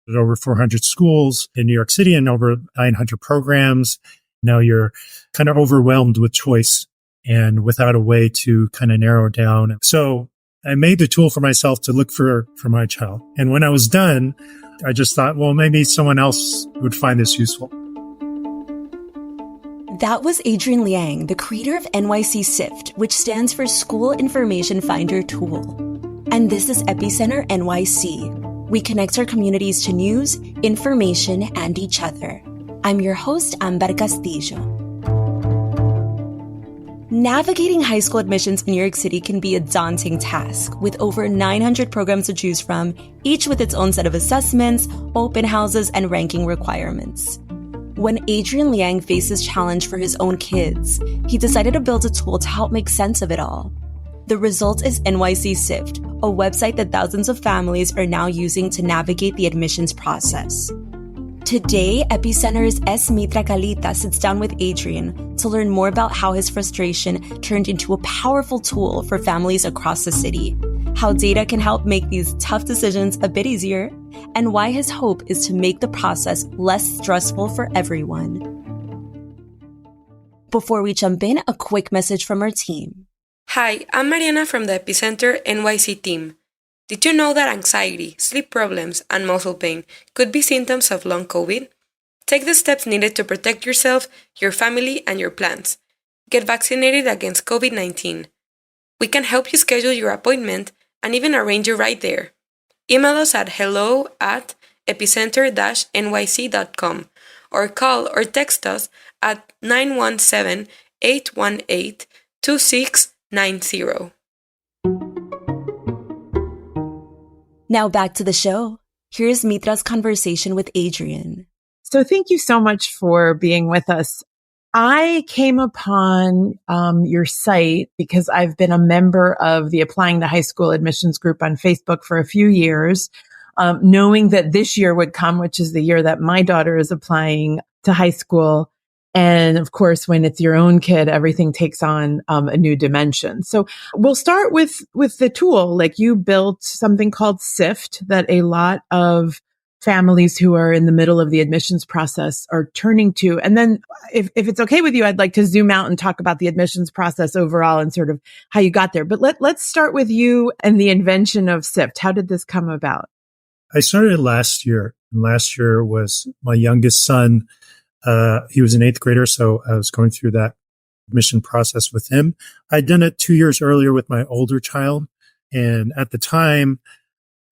There's over 400 schools in New York City and over 900 programs. Now you're kind of overwhelmed with choice and without a way to kind of narrow down. So I made the tool for myself to look for my child. And when I was done, I just thought, well, maybe someone else would find this useful. That was Adrian Liang, the creator of NYC SIFT, which stands for School Information Finder Tool. And this is Epicenter NYC. We connect our communities to news, information, and each other. I'm your host, Amber Castillo. Navigating high school admissions in New York City can be a daunting task, with over 900 programs to choose from, each with its own set of assessments, open houses, and ranking requirements. When Adrian Liang faced this challenge for his own kids, he decided to build a tool to help make sense of it all. The result is NYC SIFT, a website that thousands of families are now using to navigate the admissions process. Today, Epicenter's S. Mitra Kalita sits down with Adrian to learn more about how his frustration turned into a powerful tool for families across the city, how data can help make these tough decisions a bit easier, and why his hope is to make the process less stressful for everyone. Before we jump in, a quick message from our team. Hi, I'm Mariana from the Epicenter NYC team. Did you know that anxiety, sleep problems, and muscle pain could be symptoms of long COVID? Take the steps needed to protect yourself, your family, and your plants. Get vaccinated against COVID-19. We can help you schedule your appointment and even arrange you right there. Email us at hello@epicenter-nyc.com or call or text us at 917-818-2690. Now back to the show. Here's Mitra's conversation with Adrian. So thank you so much for being with us. I came upon your site because I've been a member of the Applying to High School Admissions group on Facebook for a few years, knowing that this year would come, which is the year that my daughter is applying to high school. And of course, when it's your own kid, everything takes on a new dimension. So we'll start with the tool. Like, you built something called SIFT that a lot of families who are in the middle of the admissions process are turning to. And then if it's okay with you, I'd like to zoom out and talk about the admissions process overall and sort of how you got there. But let's start with you and the invention of SIFT. How did this come about? I started last year. And last year was my youngest son. He was an 8th grader, so I was going through that admission process with him. I'd done it 2 years earlier with my older child. And at the time,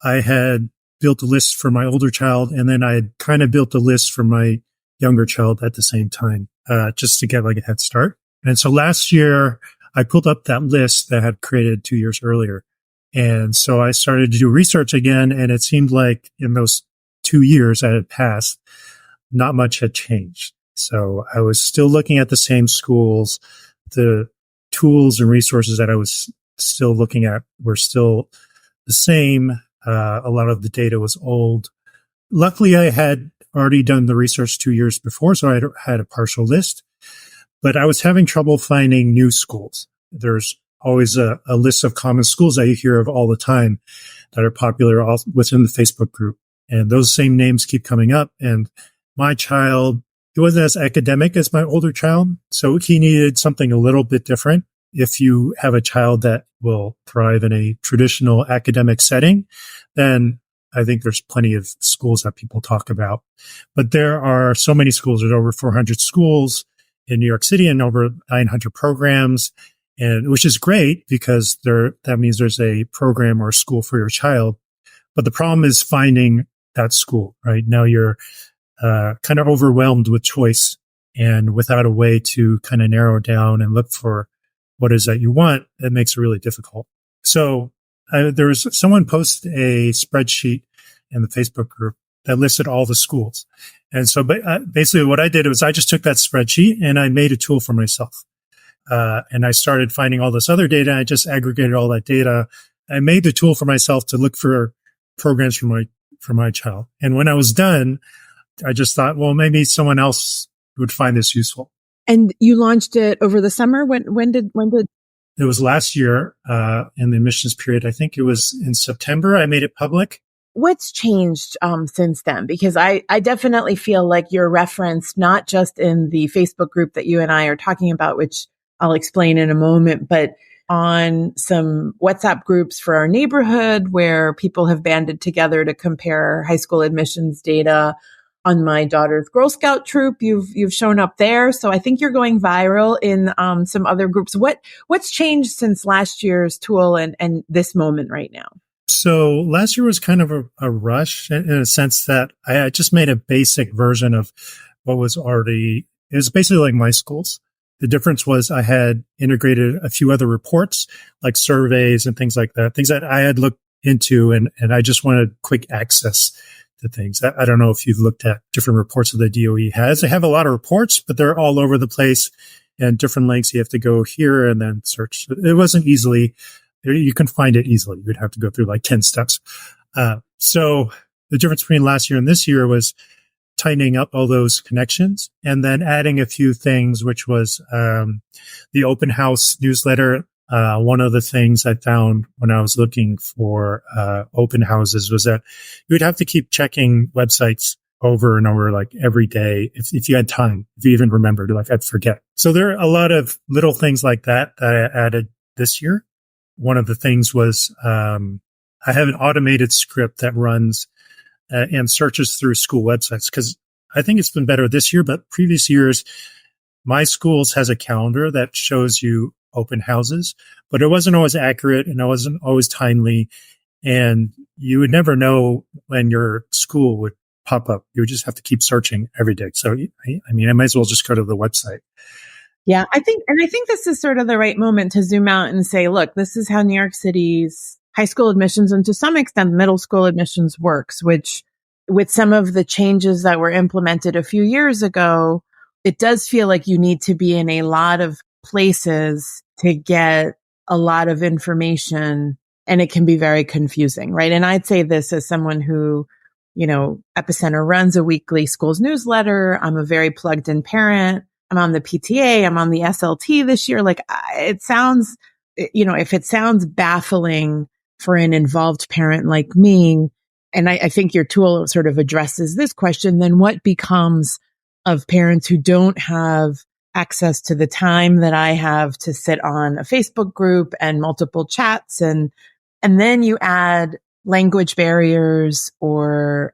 I had built a list for my older child, and then I had kind of built a list for my younger child at the same time, just to get like a head start. And so last year, I pulled up that list that I had created 2 years earlier. And so I started to do research again, and it seemed like in those 2 years that had passed, not much had changed. So I was still looking at the same schools. The tools and resources that I was still looking at were still the same. A lot of the data was old. Luckily, I had already done the research 2 years before, so I had a partial list. But I was having trouble finding new schools. There's always a list of common schools that you hear of all the time that are popular within the Facebook group. And those same names keep coming up. And my child, he wasn't as academic as my older child, so he needed something a little bit different. If you have a child that will thrive in a traditional academic setting, then I think there's plenty of schools that people talk about. But there are so many schools. There's over 400 schools in New York City and over 900 programs, and which is great because that means there's a program or a school for your child. But the problem is finding that school, right? Now you're kind of overwhelmed with choice and without a way to kind of narrow down and look for what is that you want. It makes it really difficult. So there was someone posted a spreadsheet in the Facebook group that listed all the schools. And so basically what I did was I just took that spreadsheet and I made a tool for myself. And I started finding all this other data. I just aggregated all that data. I made the tool for myself to look for programs for my child. And when I was done, I just thought, well, maybe someone else would find this useful. And you launched it over the summer? When did? It was last year, in the admissions period. I think it was in September. I made it public. what's changed since then? Because I definitely feel like you're referenced not just in the Facebook group that you and I are talking about, which I'll explain in a moment, but on some WhatsApp groups for our neighborhood where people have banded together to compare high school admissions data. On my daughter's Girl Scout troop, you've shown up there. So I think you're going viral in some other groups. What's changed since last year's tool and this moment right now? So last year was kind of a rush in a sense that I just made a basic version of what was already, it was basically like my schools. The difference was I had integrated a few other reports like surveys and things like that, things that I had looked into and I just wanted quick access to things. I don't know if you've looked at different reports that the DOE has. They have a lot of reports, but they're all over the place and different links. You have to go here and then search. It wasn't easily. You can find it easily. You'd have to go through like 10 steps. So the difference between last year and this year was tightening up all those connections and then adding a few things, which was the open house newsletter. One of the things I found when I was looking for open houses was that you would have to keep checking websites over and over, like every day, if you had time, if you even remembered, like I'd forget. So there are a lot of little things like that I added this year. One of the things was I have an automated script that runs and searches through school websites because I think it's been better this year, but previous years, my schools has a calendar that shows you open houses, but it wasn't always accurate and it wasn't always timely. And you would never know when your school would pop up. You would just have to keep searching every day. So, I mean, I might as well just go to the website. Yeah, I think this is sort of the right moment to zoom out and say, look, this is how New York City's high school admissions and to some extent middle school admissions works, which with some of the changes that were implemented a few years ago, it does feel like you need to be in a lot of places to get a lot of information and it can be very confusing, right? And I'd say this as someone who, Epicenter runs a weekly schools newsletter. I'm a very plugged in parent. I'm on the PTA. I'm on the SLT this year. Like it sounds, if it sounds baffling for an involved parent like me, and I think your tool sort of addresses this question, then what becomes of parents who don't have access to the time that I have to sit on a Facebook group and multiple chats and then you add language barriers or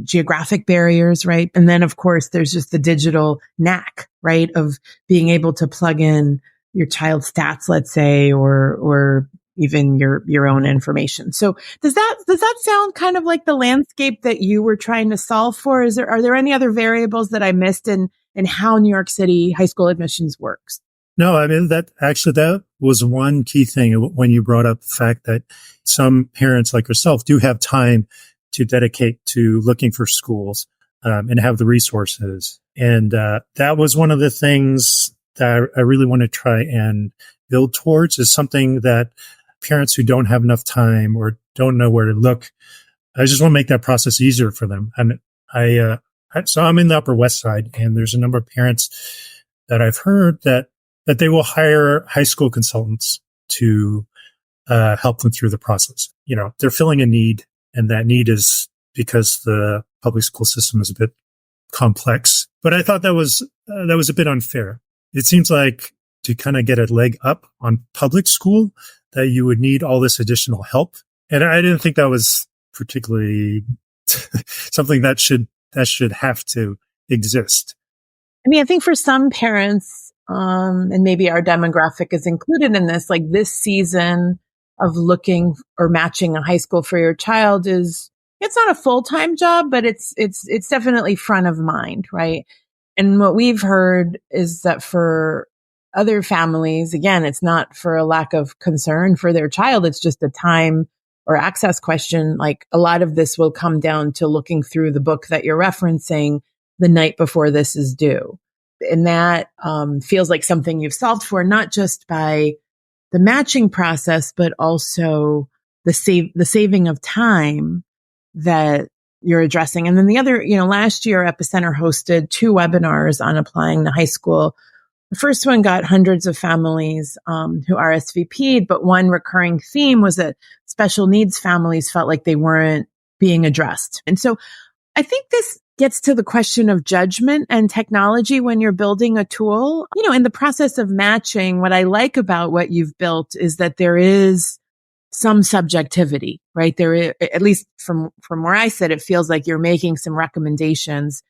geographic barriers, right? And then, of course, there's just the digital knack, right, of being able to plug in your child's stats, let's say, or even your own information. So does that sound kind of like the landscape that you were trying to solve for? Are there any other variables that I missed in how New York City high school admissions works? No, I mean, that was one key thing when you brought up the fact that some parents like yourself do have time to dedicate to looking for schools, and have the resources. And, that was one of the things that I really want to try and build towards is something that parents who don't have enough time or don't know where to look, I just want to make that process easier for them. So I'm in the Upper West Side and there's a number of parents that I've heard that they will hire high school consultants to help them through the process. They're filling a need, and that need is because the public school system is a bit complex. But I thought that was a bit unfair. It seems like to kind of get a leg up on public school that you would need all this additional help. And I didn't think that was particularly something that should have to exist. I mean, I think for some parents, and maybe our demographic is included in this, like this season of looking or matching a high school for your child it's not a full-time job, but it's definitely front of mind, right? And what we've heard is that for other families, again, it's not for a lack of concern for their child. It's just a time or access question. Like a lot of this will come down to looking through the book that you're referencing the night before this is due. And that feels like something you've solved for, not just by the matching process, but also the saving of time that you're addressing. And then the other, last year Epicenter hosted 2 webinars on applying to high school. The first one got hundreds of families who RSVP'd, but one recurring theme was that special needs families felt like they weren't being addressed. And so I think this gets to the question of judgment and technology when you're building a tool. In the process of matching, what I like about what you've built is that there is some subjectivity, right? There is, at least from where I sit, it feels like you're making some recommendations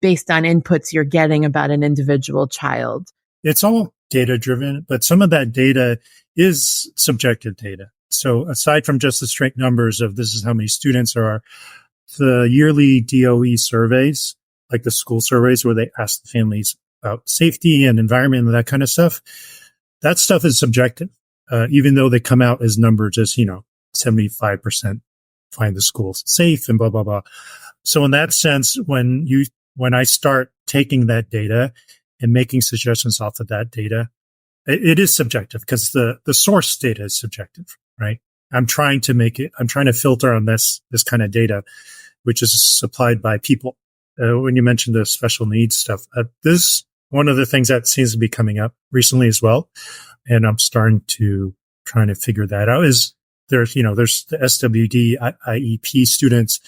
based on inputs you're getting about an individual child. It's all data driven, but some of that data is subjective data. So aside from just the straight numbers of this is how many students there are, the yearly DOE surveys, like the school surveys where they ask the families about safety and environment and that kind of stuff, that stuff is subjective, even though they come out as numbers as, 75% find the schools safe and blah, blah, blah. So in that sense, when I start taking that data and making suggestions off of that data, it is subjective because the source data is subjective, right? I'm trying to filter on this kind of data, which is supplied by people. When you mentioned the special needs stuff, this one of the things that seems to be coming up recently as well. And I'm trying to figure that out is there's the SWD IEP students.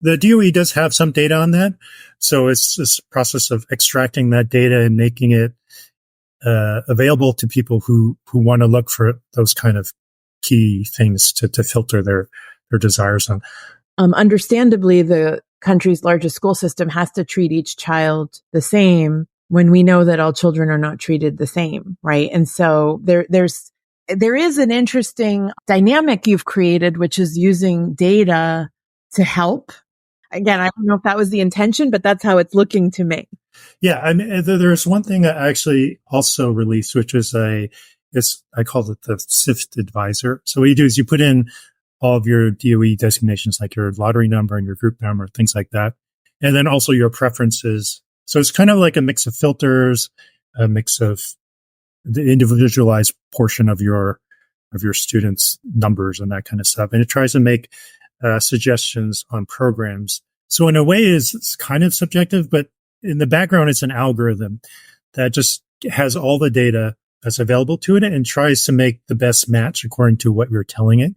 The DOE does have some data on that. So it's this process of extracting that data and making it available to people who want to look for those kind of key things to filter their desires on. Understandably, the country's largest school system has to treat each child the same when we know that all children are not treated the same, right? And so there is an interesting dynamic you've created, which is using data to help. Again, I don't know if that was the intention, but that's how it's looking to me. Yeah, I mean, there's one thing I actually also released, which is I called it the SIFT advisor. So what you do is you put in all of your DOE designations, like your lottery number and your group number, things like that. And then also your preferences. So it's kind of like a mix of filters, a mix of the individualized portion of your students' numbers and that kind of stuff. And it tries to make suggestions on programs. So in a way it's kind of subjective, but in the background, it's an algorithm that just has all the data that's available to it and tries to make the best match according to what you're telling it.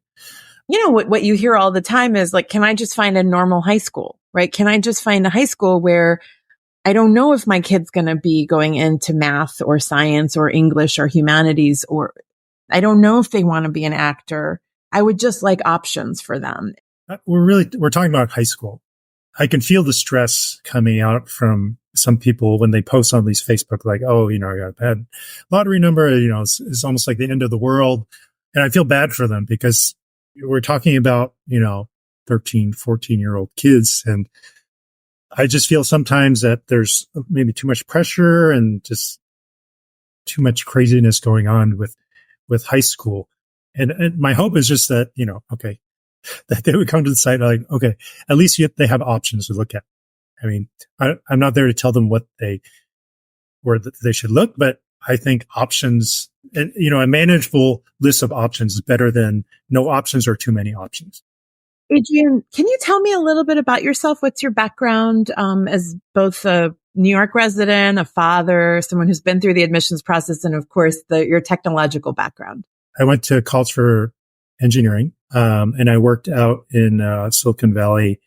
What you hear all the time is like, can I just find a normal high school, right? Can I just find a high school where I don't know if my kid's going to be going into math or science or English or humanities, or I don't know if they want to be an actor. I would just like options for them. We're talking about high school. I can feel the stress coming out from some people when they post on these Facebook, like, oh, I got a bad lottery number, it's almost like the end of the world. And I feel bad for them because we're talking about, 13, 14-year-old kids. And I just feel sometimes that there's maybe too much pressure and just too much craziness going on with high school. And my hope is just that, okay, that they would come to the site like, okay, at least they have options to look at. I mean, I'm not there to tell them where they should look, but I think options, and a manageable list of options is better than no options or too many options. Adrian, can you tell me a little bit about yourself? What's your background as both a New York resident, a father, someone who's been through the admissions process, and of course, your technological background? I went to college for engineering, and I worked out in Silicon Valley,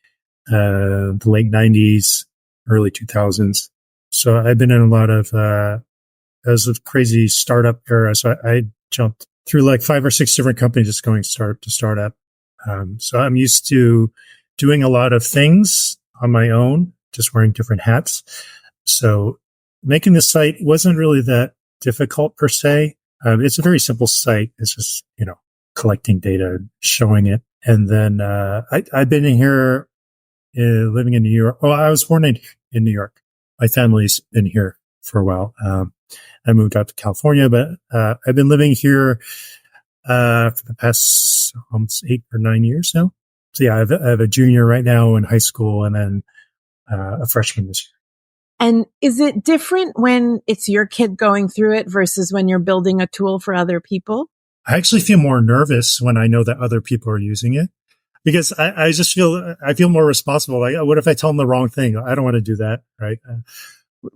the late 90s, early 2000s. So I've been in a lot of, it was a crazy startup era. So I jumped through like 5 or 6 different companies just going start to startup. So I'm used to doing a lot of things on my own, just wearing different hats. So making the site wasn't really that difficult per se. It's a very simple site. It's just, collecting data, showing it. And then, I've been in here, living in New York. Well, I was born in New York. My family's been here for a while. I moved out to California, but, I've been living here, for the past almost 8 or 9 years now. So yeah, I have a junior right now in high school and then, a freshman this year. And is it different when it's your kid going through it versus when you're building a tool for other people? I actually feel more nervous when I know that other people are using it because I just feel more responsible. Like, what if I tell them the wrong thing? I don't want to do that. Right.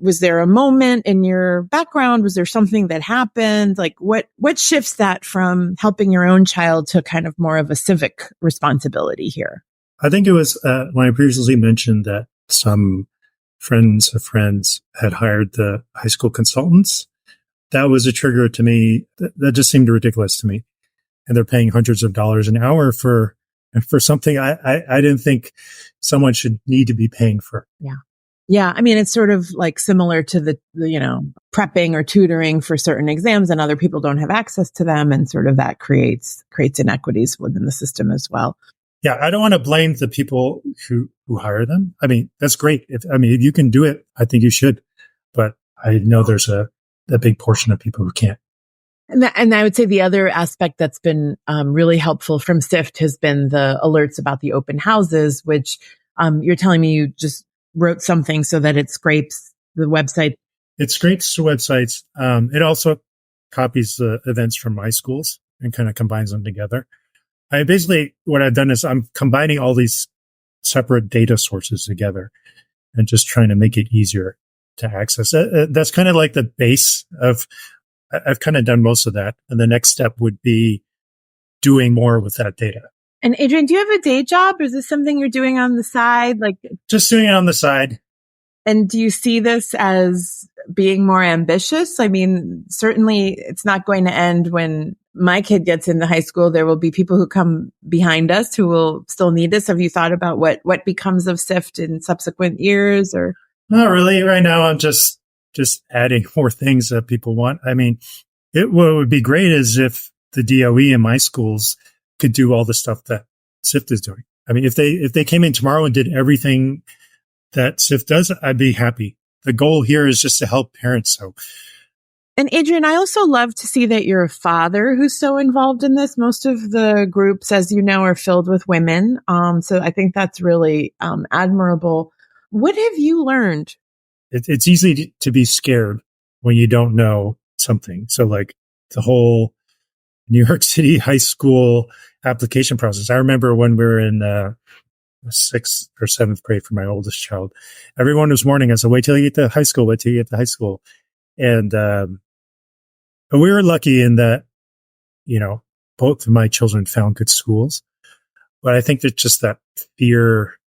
Was there a moment in your background? Was there something that happened? Like what shifts that from helping your own child to kind of more of a civic responsibility here? I think it was when I previously mentioned that some friends of friends had hired the high school consultants. That was a trigger to me. That just seemed ridiculous to me. And they're paying hundreds of dollars an hour for something I didn't think someone should need to be paying for. Yeah. Yeah. I mean, it's sort of like similar to the prepping or tutoring for certain exams, and other people don't have access to them. And sort of that creates inequities within the system as well. Yeah. I don't want to blame the people who hire them. I mean, that's great. If you can do it, I think you should. But I know there's a big portion of people who can't. And I would say the other aspect that's been really helpful from SIFT has been the alerts about the open houses, which you're telling me you just wrote something so that it scrapes the website. It scrapes the websites. It also copies the events from my schools and kind of combines them together. Basically, what I've done is I'm combining all these separate data sources together and just trying to make it easier to access. That's kind of like the base of, I've kind of done most of that. And the next step would be doing more with that data. And Adrian, do you have a day job? Or is this something you're doing on the side? Like just doing it on the side. And do you see this as being more ambitious? I mean, certainly it's not going to end when my kid gets into high school. There will be people who come behind us who will still need this. Have you thought about what becomes of SIFT in subsequent years? Or not really. Right now, I'm just adding more things that people want. I mean, what would be great is if the DOE in my schools could do all the stuff that SIFT is doing. I mean, if they came in tomorrow and did everything that SIFT does, I'd be happy. The goal here is just to help parents. And Adrian, I also love to see that you're a father who's so involved in this. Most of the groups, as you know, are filled with women. So I think that's really admirable. What have you learned? It's easy to be scared when you don't know something. So like the whole New York City high school application process. I remember when we were in the 6th or 7th grade for my oldest child, everyone was warning us, wait till you get to high school, wait till you get to high school. And but we were lucky in that, both of my children found good schools. But I think that just that fear,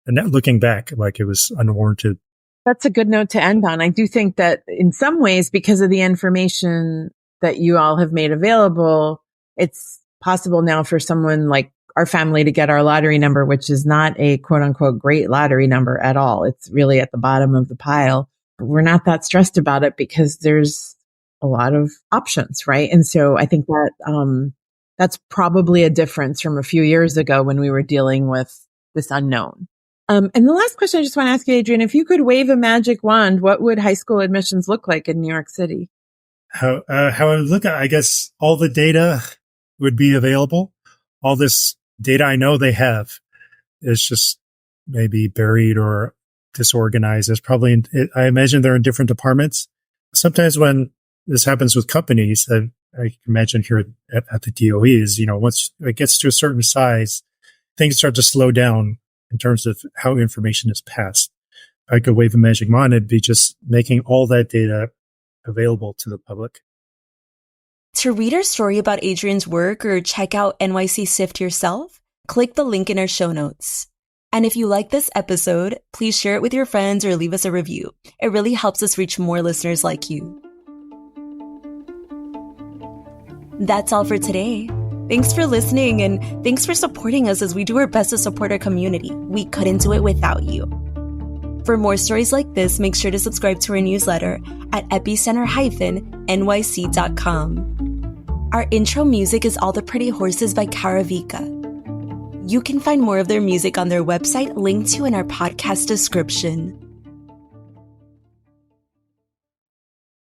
and that looking back, like it was unwarranted. That's a good note to end on. I do think that in some ways, because of the information that you all have made available, it's possible now for someone like our family to get our lottery number, which is not a quote unquote great lottery number at all. It's really at the bottom of the pile. We're not that stressed about it because there's a lot of options, right? And so I think that that's probably a difference from a few years ago when we were dealing with this unknown. And the last question I just want to ask you, Adrian, if you could wave a magic wand, what would high school admissions look like in New York City? How I would look at, I guess, all the data would be available. All this data I know they have is just maybe buried or disorganized. It's probably, I imagine they're in different departments. Sometimes when this happens with companies, I can imagine here at the DOE is, once it gets to a certain size, things start to slow down in terms of how information is passed. I could wave a magic wand, it'd be just making all that data available to the public. To read our story about Adrian's work or check out NYC SIFT yourself, click the link in our show notes. And if you like this episode, please share it with your friends or leave us a review. It really helps us reach more listeners like you. That's all for today. Thanks for listening, and thanks for supporting us as we do our best to support our community. We couldn't do it without you. For more stories like this, make sure to subscribe to our newsletter at epicenter-nyc.com. Our intro music is All the Pretty Horses by Karavika. You can find more of their music on their website linked to in our podcast description.